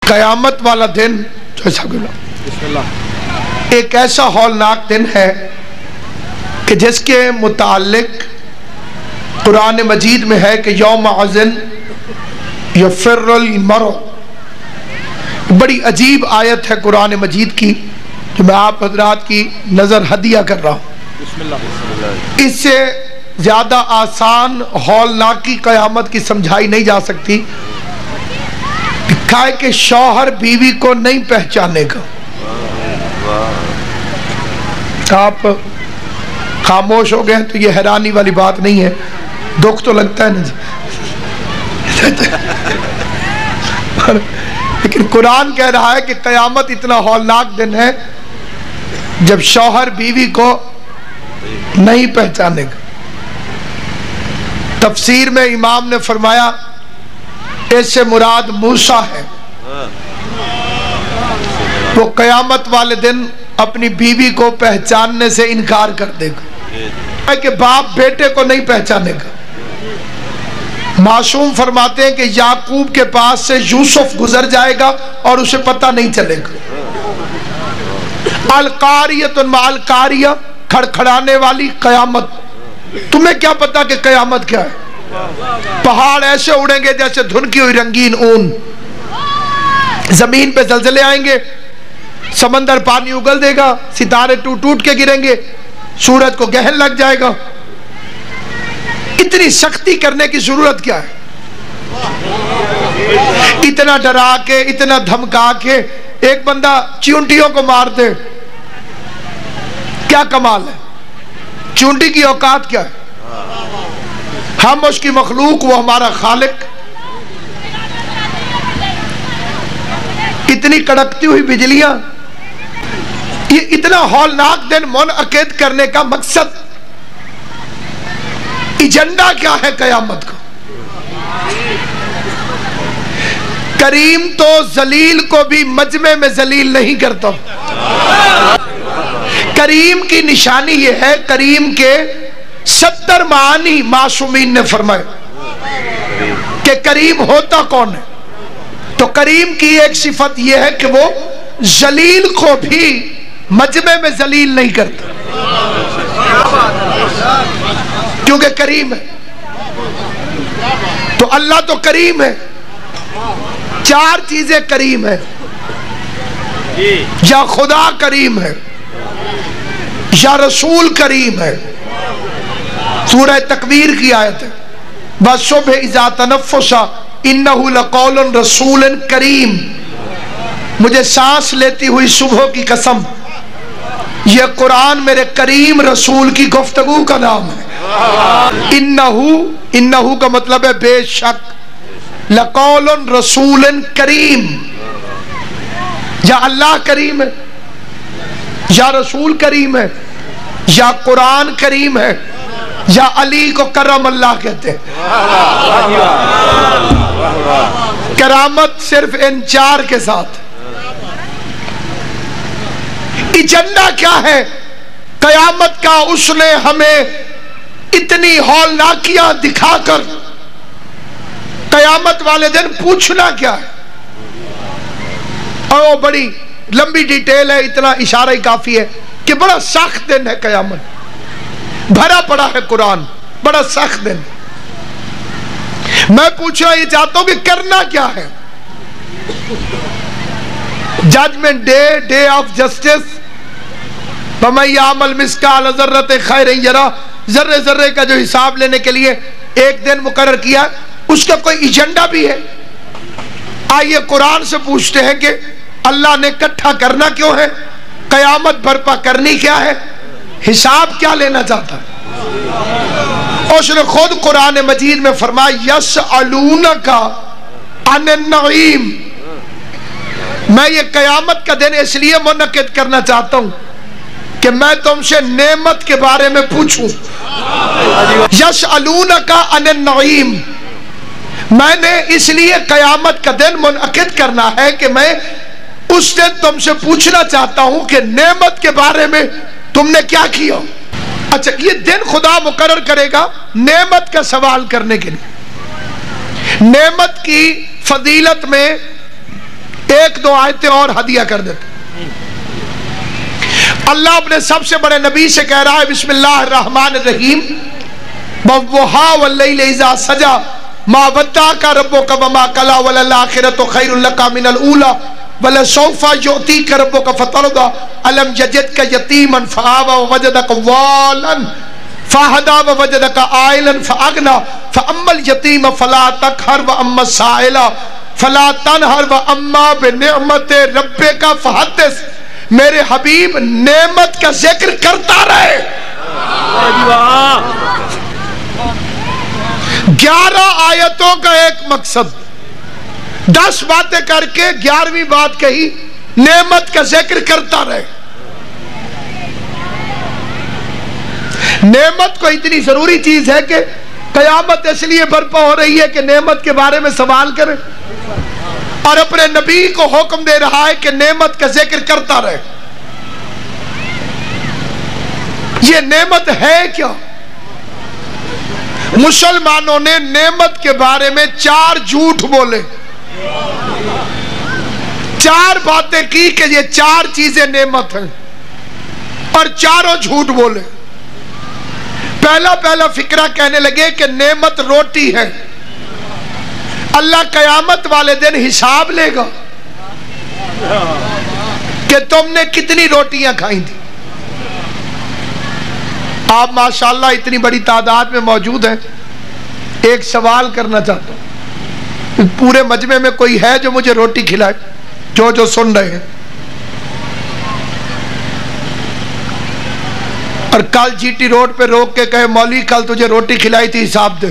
قیامت والا دن ایک ایسا ہولناک دن ہے کہ جس کے متعلق قرآن مجید میں ہے کہ یوم عزن یفر المرء. بڑی عجیب آیت ہے قرآن مجید کی جو میں آپ حضرات کی نظر ہدیہ کر رہا ہوں. اس سے زیادہ آسان ہولناکی قیامت کی سمجھائی نہیں جا سکتی کہ شوہر بیوی کو نہیں پہچانے گا. آپ خاموش ہو گئے تو یہ حیرانی والی بات نہیں ہے، دکھ تو لگتا ہے نا جی. لیکن قرآن کہہ رہا ہے کہ قیامت اتنا ہولناک دن ہے جب شوہر بیوی کو نہیں پہچانے گا. تفسیر میں امام نے فرمایا اس سے مراد موسیٰ ہے. وہ قیامت والے دن اپنی بیوی کو پہچاننے سے انکار کر دے گا کہ باپ بیٹے کو نہیں پہچانے گا. معصوم فرماتے ہیں کہ یعقوب کے پاس سے یوسف گزر جائے گا اور اسے پتہ نہیں چلے گا. القاریۃ مع القاریہ، کھڑکھڑانے والی قیامت. تمہیں کیا پتا کہ قیامت کیا ہے؟ پہاڑ ایسے اڑیں گے جیسے دھنکی ہوئی رنگین اون، زمین پہ زلزلے آئیں گے، سمندر پانی اگل دے گا، ستارے ٹوٹ ٹوٹ کے گریں گے، سورج کو گہن لگ جائے گا. اتنی سختی کرنے کی ضرورت کیا ہے؟ اتنا ڈرا کے، اتنا دھمکا کے ایک بندہ چونٹیوں کو مار دے، کیا کمال ہے؟ چونٹی کی اوقات کیا ہے؟ ہم اس کی مخلوق، وہ ہمارا خالق. اتنی کڑکتی ہوئی بجلیاں. یہ اتنا ہولناک دن منعقد کرنے کا مقصد، ایجنڈا کیا ہے قیامت کا؟ کریم تو ذلیل کو بھی مجمع میں ذلیل نہیں کرتا. کریم کی نشانی یہ ہے، کریم کے 70 معانی معصومین نے فرمائے کہ کریم ہوتا کون ہے. تو کریم کی ایک صفت یہ ہے کہ وہ ذلیل کو بھی مجمع میں ذلیل نہیں کرتا، کیونکہ کریم ہے. تو اللہ تو کریم ہے. 4 چیزیں کریم ہے: یا خدا کریم ہے، یا رسول کریم ہے. سورہ تکویر کی آیت ہے، وَالصُّبْحِ إِذَا تَنَفَّسَ إِنَّهُ لَقَوْلٌ رَسُولٌ کریم. مجھے سانس لیتی ہوئی صبح کی قسم، یہ قرآن میرے کریم رسول کی گفتگو کا نام ہے. انہو کا مطلب ہے بے شک، لقول رسول کریم. یا اللہ کریم ہے، یا رسول کریم ہے، یا قرآن کریم ہے، یا علی کو کرم اللہ کہتے ہیں. کرامت صرف ان 4 کے ساتھ. ایجنڈا کیا ہے قیامت کا؟ اس نے ہمیں اتنی ہولناکیاں دکھا کر قیامت والے دن پوچھنا کیا ہے. اور وہ بڑی لمبی ڈیٹیل ہے، اتنا اشارہ ہی کافی ہے کہ بڑا سخت دن ہے قیامت. بھرا پڑا ہے قرآن، بڑا سخت دن. میں پوچھنا یہ چاہتا ہوں کہ کرنا کیا ہے؟ Judgment day, day of justice. فَمَن يَعْمَلْ مِثْقَالَ ذَرَّةٍ خَيْرًا يَرَهُ. ذرے ذرے کا جو حساب لینے کے لیے ایک دن مقرر کیا، اس کا کوئی ایجنڈا بھی ہے؟ آئیے قرآن سے پوچھتے ہیں کہ اللہ نے اکٹھا کرنا کیوں ہے؟ قیامت برپا کرنی کیا ہے؟ حساب کیا لینا چاہتا ہے؟ اس نے خود قرآن مجید میں فرمایا یسألونک عن النعیم. میں یہ قیامت کا دن اس لیے منعقد کرنا چاہتا ہوں کہ میں تم سے نعمت کے بارے میں پوچھوں. یسألونک عن النعیم. میں نے اس لیے قیامت کا دن منعقد کرنا ہے کہ میں اس دن تم سے پوچھنا چاہتا ہوں کہ نعمت کے بارے میں تم نے کیا کیا. اچھا، یہ دن خدا مقرر کرے گا نعمت کا سوال کرنے کے لیے. نعمت کی فضیلت میں 2 آیتیں اور ہدیہ کر دیتے. اللہ اپنے سب سے بڑے نبی سے کہہ رہا ہے بسم اللہ الرحمن الرحیم وَالضُّحَىٰ وَاللَّيْلِ إِذَا سَجَىٰ مَا وَدَّعَكَ رَبُّكَ وَمَا قَلَىٰ وَلَلْآخِرَةُ خَيْرٌ لَكَ مِنَ الْأُولَىٰ وَلَسَوْفَ يُعْطِيكَ رَبُّكَ فَتَرْضَىٰ أَلَمْ يَجِدْكَ يَتِيمًا فَآوَىٰ وَوَجَدَكَ ضَالًّا فَهَدَىٰ وَوَجَدَكَ عَائِلًا فَأَغْنَىٰ فَأَمَّا الْيَتِيمَ فَلَا تَقْهَرْ وَأَمَّا السَّائِلَ فَلَا تَنْهَرْ وَأَمَّا بِنِعْمَتِ رَبِّكَ فَحَدِّثْ. میرے حبیب نعمت کا ذکر کرتا رہے. 11 آیتوں کا ایک مقصد، 10 باتیں کر کے 11ویں بات کہی نعمت کا ذکر کرتا رہے. نعمت کو اتنی ضروری چیز ہے کہ قیامت اس لیے برپا ہو رہی ہے کہ نعمت کے بارے میں سوال کریں، اور اپنے نبی کو حکم دے رہا ہے کہ نعمت کا ذکر کرتا رہے. یہ نعمت ہے کیا؟ مسلمانوں نے نعمت کے بارے میں 4 جھوٹ بولے، 4 باتیں کی کہ یہ 4 چیزیں نعمت ہیں، اور چاروں جھوٹ بولے. پہلا فکرہ کہنے لگے کہ نعمت روٹی ہے، اللہ قیامت والے دن حساب لے گا کہ تم نے کتنی روٹیاں کھائیں تھی. آپ ماشاءاللہ اتنی بڑی تعداد میں موجود ہیں. ایک سوال کرنا چاہتا ہوں، پورے مجمع میں کوئی ہے جو مجھے روٹی کھلائے؟ جو سن رہے ہیں. اور کل جی ٹی روڈ پہ روک کے کہے مولوی کل تجھے روٹی کھلائی تھی حساب دے.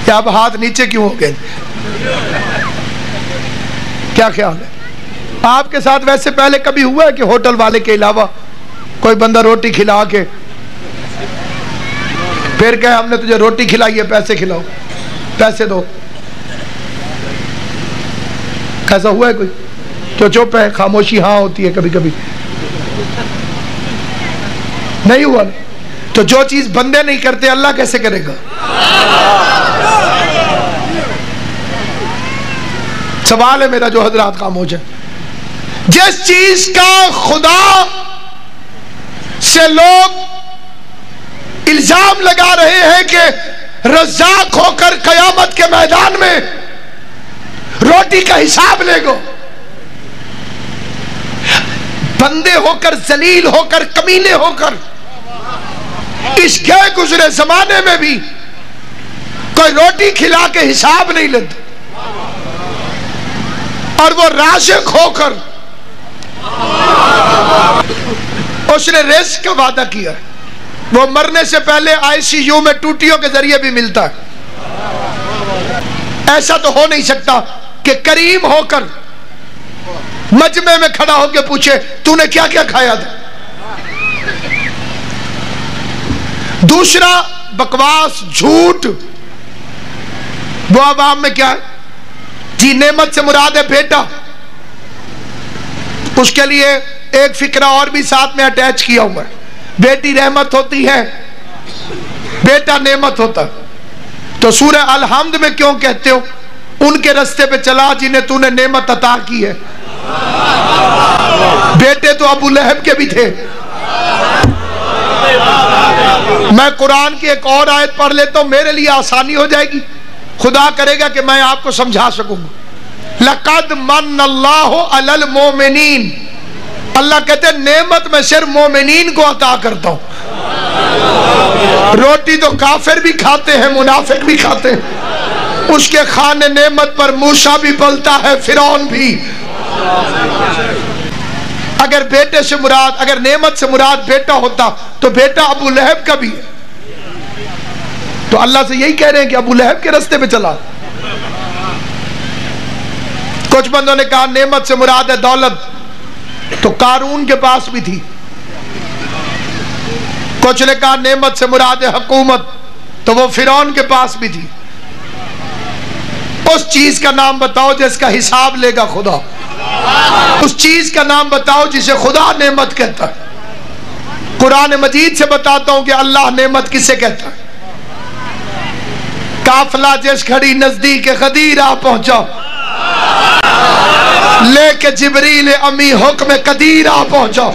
کیا اب ہاتھ نیچے کیوں ہو گئے؟ کیا خیال ہے آپ کے ساتھ؟ ویسے پہلے کبھی ہوا ہے کہ ہوٹل والے کے علاوہ کوئی بندہ روٹی کھلا کے پھر کہے ہم نے تجھے روٹی کھلائی ہے پیسے کھلاؤ، پیسے دو؟ ایسا ہوا ہے کوئی؟ جو چپ ہے، خاموشی ہاں ہوتی ہے کبھی کبھی. نہیں ہوا. تو جو چیز بندے نہیں کرتے اللہ کیسے کرے گا؟ سوال ہے میرا جو حضرات خاموش ہے. جس چیز کا خدا سے لوگ الزام لگا رہے ہیں کہ رزاق ہو کر قیامت کے میدان میں روٹی کا حساب لے گو، بندے ہو کر، ذلیل ہو کر، کمینے ہو کر اس گئے گزرے زمانے میں بھی کوئی روٹی کھلا کے حساب نہیں لیتا، اور وہ رازق ہو کر اس نے رزق کا وعدہ کیا ہے. وہ مرنے سے پہلے ICU میں ٹوٹیوں کے ذریعے بھی ملتا ہے. ایسا تو ہو نہیں سکتا کہ کریم ہو کر مجمع میں کھڑا ہو کے پوچھے تو نے کیا کیا کھایا تھا. دوسرا بکواس، جھوٹ. وہ عوام میں کیا ہے جی نعمت سے مراد ہے بیٹا. اس کے لیے ایک فکرہ اور بھی ساتھ میں اٹیچ کیا ہوا ہے. بیٹی رحمت ہوتی ہے، بیٹا نعمت ہوتا. تو سورہ الحمد میں کیوں کہتے ہو ان کے رستے پہ چلا جنہیں تو نے نعمت عطا کی ہے؟ بیٹے تو ابو لہب کے بھی تھے. میں قرآن کی ایک اور آیت پڑھ لیتا ہوں، میرے لیے آسانی ہو جائے گی. خدا کرے گا کہ میں آپ کو سمجھا سکوں گا. لَقَدْ مَنَّ اللَّهُ عَلَى الْمُؤْمِنِينَ. اللہ کہتے ہیں نعمت میں صرف مومنین کو عطا کرتا ہوں. روٹی تو کافر بھی کھاتے ہیں، منافق بھی کھاتے ہیں. اس کے خانے نعمت پر موسیٰ بھی پلتا ہے، فرعون بھی. اگر بیٹے سے مراد، اگر نعمت سے مراد بیٹا ہوتا تو بیٹا ابو لہب کا بھی ہے. تو اللہ سے یہی کہہ رہے ہیں کہ ابو لہب کے رستے پہ چلا. کچھ بندوں نے کہا نعمت سے مراد ہے دولت، تو قارون کے پاس بھی تھی. کچھ نے کہا نعمت سے مراد ہے حکومت، تو وہ فرعون کے پاس بھی تھی. اس چیز کا نام بتاؤ جس کا حساب لے گا خدا. اس چیز کا نام بتاؤ جسے خدا نعمت کہتا ہے. قرآن مجید سے بتاتا ہوں کہ اللہ نعمت کسے کہتا ہے. قافلہ جس گھڑی نزدیک غدیر آ پہنچا، لے کے جبریل امی حکم قدیر آ پہنچا۔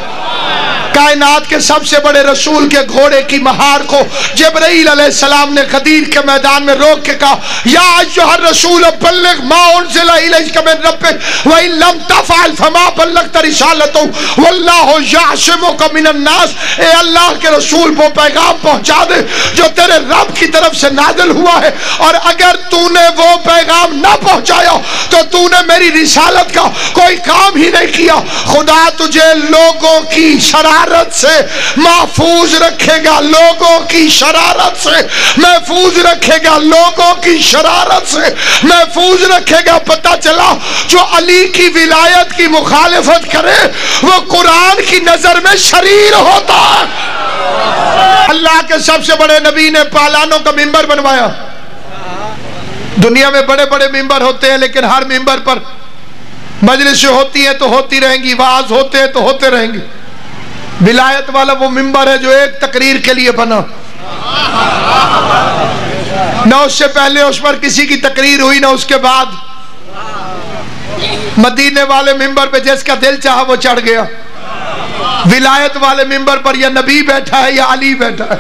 کائنات کے سب سے بڑے رسول کے گھوڑے کی مہار کو جبرائیل علیہ السلام نے غدیر کے میدان میں روک کے کہا، یا ایھا الرسول بلغ ما انزل الیک من ربک وان لم تفعل فما بلغت رسالتہ واللہ یعصمک من الناس۔ اے اللہ کے رسول وہ پیغام پہنچا دے جو تیرے رب کی طرف سے نازل ہوا ہے، اور اگر تو نے وہ پیغام نہ پہنچایا تو تو نے میری رسالت کا کوئی کام ہی نہیں کیا۔ خدا تجھے لوگوں کی شرارت سے محفوظ رکھے گا، لوگوں کی شرارت سے محفوظ رکھے گا، لوگوں کی شرارت سے محفوظ رکھے گا۔ پتہ چلا جو علی کی ولایت کی مخالفت کرے وہ قرآن کی نظر میں شریر ہوتا ہے۔ اللہ کے سب سے بڑے نبی نے پالانوں کا ممبر بنوایا۔ دنیا میں بڑے بڑے ممبر ہوتے ہیں، لیکن ہر ممبر پر مجلسیں ہوتی ہیں تو ہوتی رہیں گی، وعظ ہوتے ہیں تو ہوتے رہیں گی۔ ولایت والا وہ ممبر ہے جو ایک تقریر کے لیے بنا، نہ اس سے پہلے اس پر کسی کی تقریر ہوئی، نہ اس کے بعد۔ مدینے والے ممبر پہ جس کا دل چاہا وہ چڑھ گیا۔ ولایت والے ممبر پر یا نبی بیٹھا ہے یا علی بیٹھا ہے۔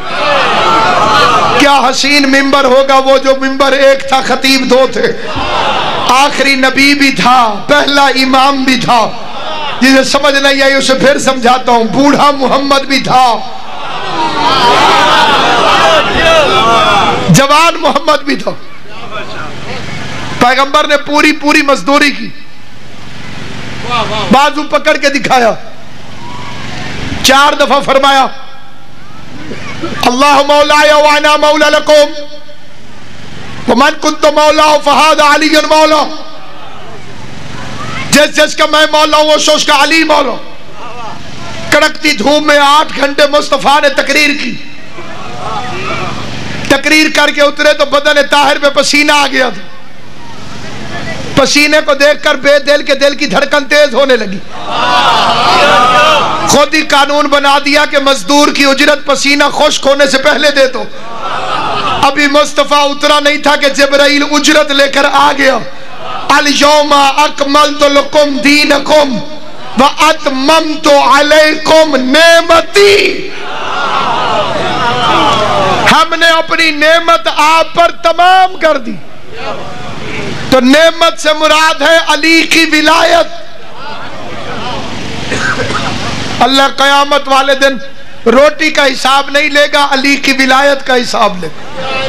کیا حسین ممبر ہوگا وہ جو ممبر ایک تھا، خطیب دو تھے، آخری نبی بھی تھا، پہلا امام بھی تھا۔ جسے سمجھ نہیں آئی اسے پھر سمجھاتا ہوں، بوڑھا محمد بھی تھا، جوان محمد بھی تھا۔ پیغمبر نے پوری مزدوری کی، بازو پکڑ کے دکھایا، 4 دفعہ فرمایا اللہ مولایا وانا مولا لکم ومن کنت مولا فہذا علی مولا۔ جس کا میں مولا ہوں اس کا علی مولا۔ کڑکتی دھوپ میں 8 گھنٹے مصطفیٰ نے تقریر کی۔ تقریر کر کے اترے تو بدن طاہر پہ پسینہ آ گیا تھا۔ پسینے کو دیکھ کر بے دل کے دل کی دھڑکن تیز ہونے لگی۔ خود ہی قانون بنا دیا کہ مزدور کی اجرت پسینہ خشک ہونے سے پہلے دے دو۔ ابھی مصطفیٰ اترا نہیں تھا کہ جبرائیل اجرت لے کر آ گیا۔ الیوم اکملت لکم دینکم واتممت علیکم نعمتی۔ ہم نے اپنی نعمت آپ پر تمام کر دی۔ تو نعمت سے مراد ہے علی کی ولایت۔ اللہ قیامت والے دن روٹی کا حساب نہیں لے گا، علی کی ولایت کا حساب لے گا۔